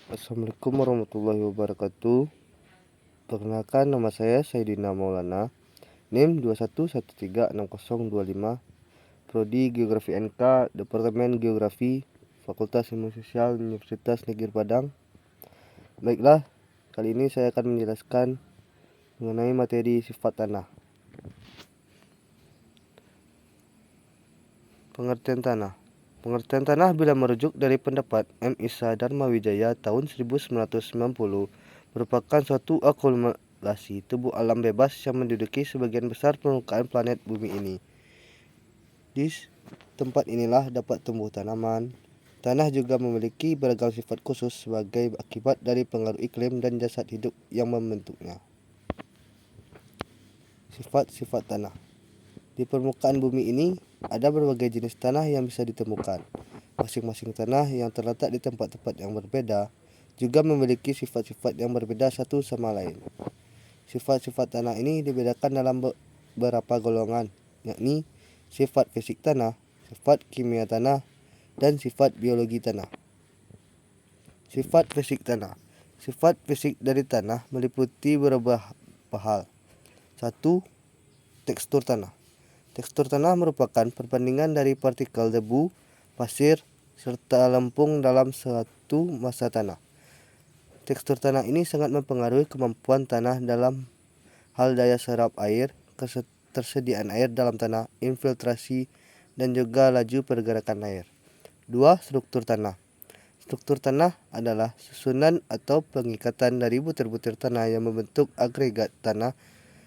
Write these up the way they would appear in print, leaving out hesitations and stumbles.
Assalamualaikum warahmatullahi wabarakatuh. Perkenalkan, nama saya Saidina Maulana, NIM 21136025, Prodi Geografi NK, Departemen Geografi, Fakultas Ilmu Sosial Universitas Negeri Padang. Baiklah, kali ini saya akan menjelaskan mengenai materi sifat tanah. Pengertian tanah. Pengertian tanah bila merujuk dari pendapat M. Isa Darmawijaya tahun 1990 merupakan suatu akumulasi tubuh alam bebas yang menduduki sebagian besar permukaan planet bumi ini. Di tempat inilah dapat tumbuh tanaman. Tanah juga memiliki beragam sifat khusus sebagai akibat dari pengaruh iklim dan jasad hidup yang membentuknya. Sifat-sifat tanah. Di permukaan bumi ini ada berbagai jenis tanah yang bisa ditemukan. Masing-masing tanah yang terletak di tempat-tempat yang berbeda juga memiliki sifat-sifat yang berbeda satu sama lain. Sifat-sifat tanah ini dibedakan dalam beberapa golongan, yakni sifat fisik tanah, sifat kimia tanah, dan sifat biologi tanah. Sifat fisik tanah. Sifat fisik dari tanah meliputi beberapa hal. 1. Tekstur tanah. Tekstur tanah merupakan perbandingan dari partikel debu, pasir, serta lempung dalam suatu massa tanah. Tekstur tanah ini sangat mempengaruhi kemampuan tanah dalam hal daya serap air, ketersediaan air dalam tanah, infiltrasi, dan juga laju pergerakan air. 2. Struktur tanah. Struktur tanah adalah susunan atau pengikatan dari butir-butir tanah yang membentuk agregat tanah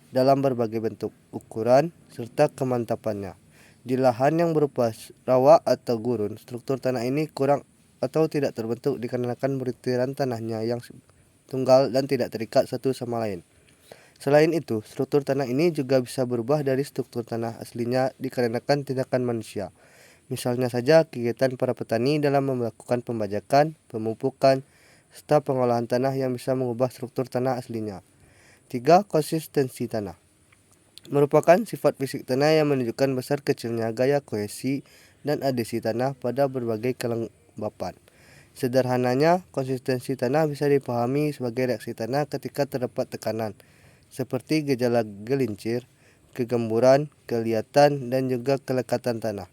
dalam berbagai bentuk, ukuran, serta kemantapannya. Di lahan yang berupa rawa atau gurun, struktur tanah ini kurang atau tidak terbentuk dikarenakan butiran tanahnya yang tunggal dan tidak terikat satu sama lain. Selain itu, struktur tanah ini juga bisa berubah dari struktur tanah aslinya dikarenakan tindakan manusia. Misalnya saja kegiatan para petani dalam melakukan pembajakan, pemupukan, serta pengolahan tanah yang bisa mengubah struktur tanah aslinya. 3. Konsistensi tanah. Merupakan sifat fisik tanah yang menunjukkan besar kecilnya gaya kohesi dan adhesi tanah pada berbagai kelembapan. Sederhananya, konsistensi tanah bisa dipahami sebagai reaksi tanah ketika terdapat tekanan, seperti gejala gelincir, kegemburan, kelihatan, dan juga kelekatan tanah.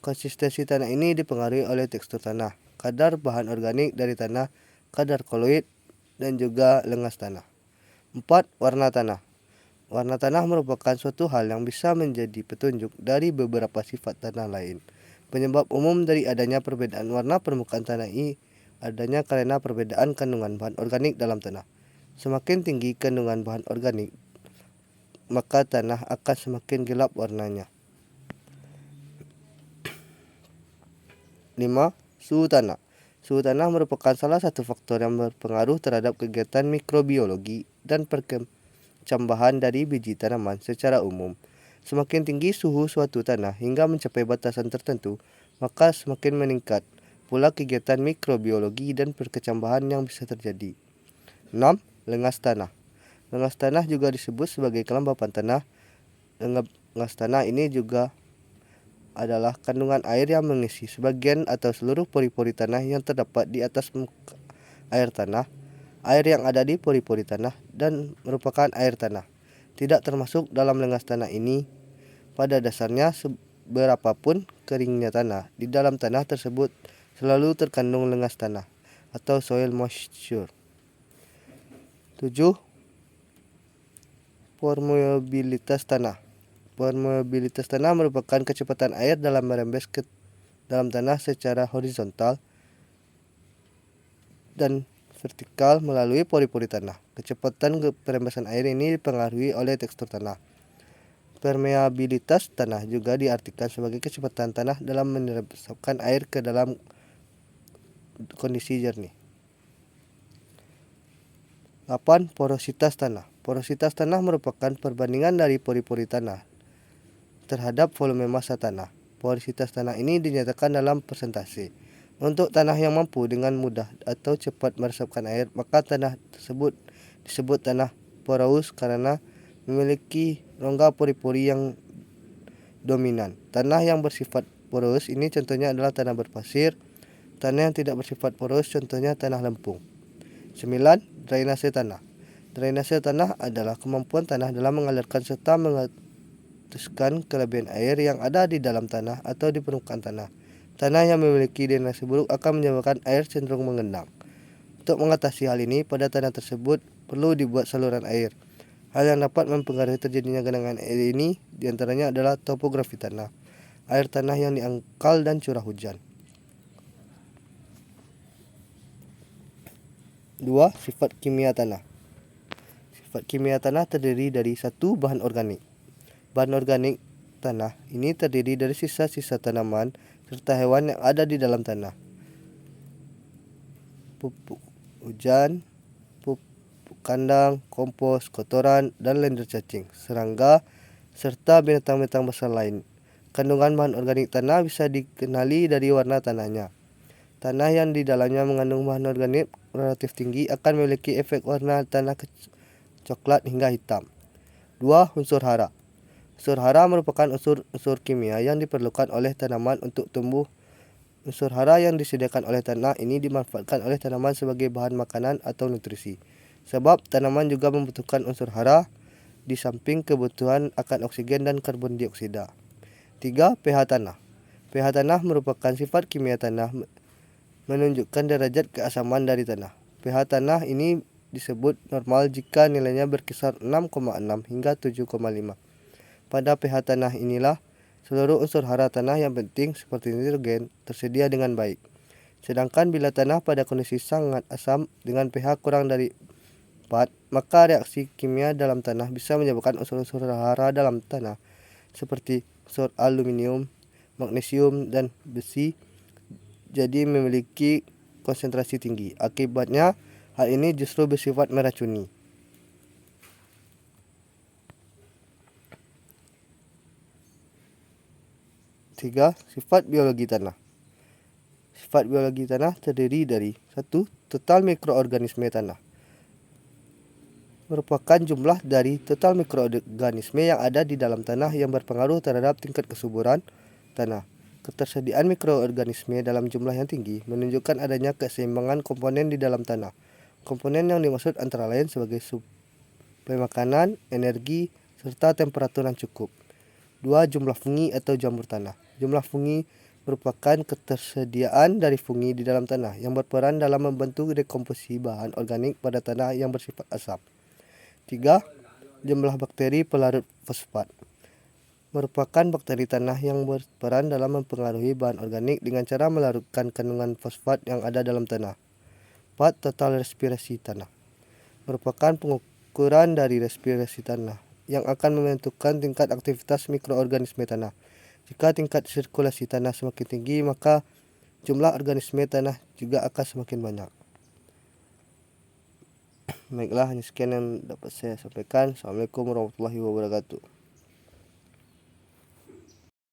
Konsistensi tanah ini dipengaruhi oleh tekstur tanah, kadar bahan organik dari tanah, kadar koloid, dan juga lengas tanah. 4. Warna tanah. Warna tanah merupakan suatu hal yang bisa menjadi petunjuk dari beberapa sifat tanah lain. Penyebab umum dari adanya perbedaan warna permukaan tanah ini adanya karena perbedaan kandungan bahan organik dalam tanah. Semakin tinggi kandungan bahan organik, maka tanah akan semakin gelap warnanya. 5. Suhu tanah. Suhu tanah merupakan salah satu faktor yang berpengaruh terhadap kegiatan mikrobiologi dan perkembangan dari biji tanaman secara umum. Semakin tinggi suhu suatu tanah hingga mencapai batasan tertentu, maka semakin meningkat pula kegiatan mikrobiologi dan perkecambahan yang bisa terjadi. 6. Lengas tanah. Lengas tanah juga disebut sebagai kelembapan tanah. Lengas tanah ini juga adalah kandungan air yang mengisi sebagian atau seluruh pori-pori tanah yang terdapat di atas muka air tanah. Air yang ada di pori-pori tanah dan merupakan air tanah tidak termasuk dalam lengas tanah ini. Pada dasarnya, seberapapun keringnya tanah, di dalam tanah tersebut selalu terkandung lengas tanah atau soil moisture. 7. Permeabilitas tanah. Permeabilitas tanah merupakan kecepatan air dalam merembes ke dalam tanah secara horizontal dan vertikal melalui pori-pori tanah. Kecepatan perembesan air ini dipengaruhi oleh tekstur tanah. Permeabilitas tanah juga diartikan sebagai kecepatan tanah dalam menyerapkan air ke dalam kondisi jernih. 8. Porositas tanah. Porositas tanah merupakan perbandingan dari pori-pori tanah terhadap volume massa tanah. Porositas tanah ini dinyatakan dalam persentase. Untuk tanah yang mampu dengan mudah atau cepat meresapkan air, maka tanah tersebut disebut tanah porous karena memiliki rongga pori-pori yang dominan. Tanah yang bersifat porous ini contohnya adalah tanah berpasir, Tanah yang tidak bersifat poros contohnya tanah lempung. 9. Drainase tanah. Drainase tanah adalah kemampuan tanah dalam mengalirkan serta mengetuskan kelebihan air yang ada di dalam tanah atau di permukaan tanah. Tanah yang memiliki drainase buruk akan menyebabkan air cenderung mengendap. Untuk mengatasi hal ini, pada tanah tersebut perlu dibuat saluran air. Hal yang dapat mempengaruhi terjadinya genangan air ini diantaranya adalah topografi tanah, air tanah yang diangkal, dan curah hujan. 2. Sifat kimia tanah. Sifat kimia tanah terdiri dari 1. Bahan organik. Bahan organik tanah ini terdiri dari sisa-sisa tanaman serta hewan yang ada di dalam tanah. Pupuk hujan, pupuk kandang, kompos, kotoran, dan lendir cacing, serangga, serta binatang-binatang besar lain. Kandungan bahan organik tanah bisa dikenali dari warna tanahnya. Tanah yang di dalamnya mengandung bahan organik relatif tinggi akan memiliki efek warna tanah coklat hingga hitam. 2. Unsur hara. Unsur hara merupakan unsur kimia yang diperlukan oleh tanaman untuk tumbuh. Unsur hara yang disediakan oleh tanah ini dimanfaatkan oleh tanaman sebagai bahan makanan atau nutrisi. Sebab tanaman juga membutuhkan unsur hara di samping kebutuhan akan oksigen dan karbon dioksida. 3. pH tanah. pH tanah merupakan sifat kimia tanah menunjukkan derajat keasaman dari tanah. pH tanah ini disebut normal jika nilainya berkisar 6,6 hingga 7,5. Pada pH tanah inilah seluruh unsur hara tanah yang penting seperti nitrogen tersedia dengan baik. Sedangkan bila tanah pada kondisi sangat asam dengan pH kurang dari 4, maka reaksi kimia dalam tanah bisa menyebabkan unsur-unsur hara dalam tanah seperti unsur aluminium, magnesium, dan besi jadi memiliki konsentrasi tinggi. Akibatnya, hal ini justru bersifat meracuni. 3. Sifat biologi tanah. Sifat biologi tanah terdiri dari 1. Total mikroorganisme tanah. Merupakan jumlah dari total mikroorganisme yang ada di dalam tanah yang berpengaruh terhadap tingkat kesuburan tanah. Ketersediaan mikroorganisme dalam jumlah yang tinggi menunjukkan adanya keseimbangan komponen di dalam tanah. Komponen yang dimaksud antara lain sebagai suplai makanan, energi, serta temperatur yang cukup. 2. Jumlah fungi atau jamur tanah. Jumlah fungi merupakan ketersediaan dari fungi di dalam tanah yang berperan dalam membantu dekomposisi bahan organik pada tanah yang bersifat asam. 3. Jumlah bakteri pelarut fosfat. Merupakan bakteri tanah yang berperan dalam mempengaruhi bahan organik dengan cara melarutkan kandungan fosfat yang ada dalam tanah. 4. Total respirasi tanah. Merupakan pengukuran dari respirasi tanah yang akan menentukan tingkat aktivitas mikroorganisme tanah. Jika tingkat sirkulasi tanah semakin tinggi, maka jumlah organisme tanah juga akan semakin banyak. Baiklah, hanya sekian yang dapat saya sampaikan. Assalamualaikum warahmatullahi wabarakatuh.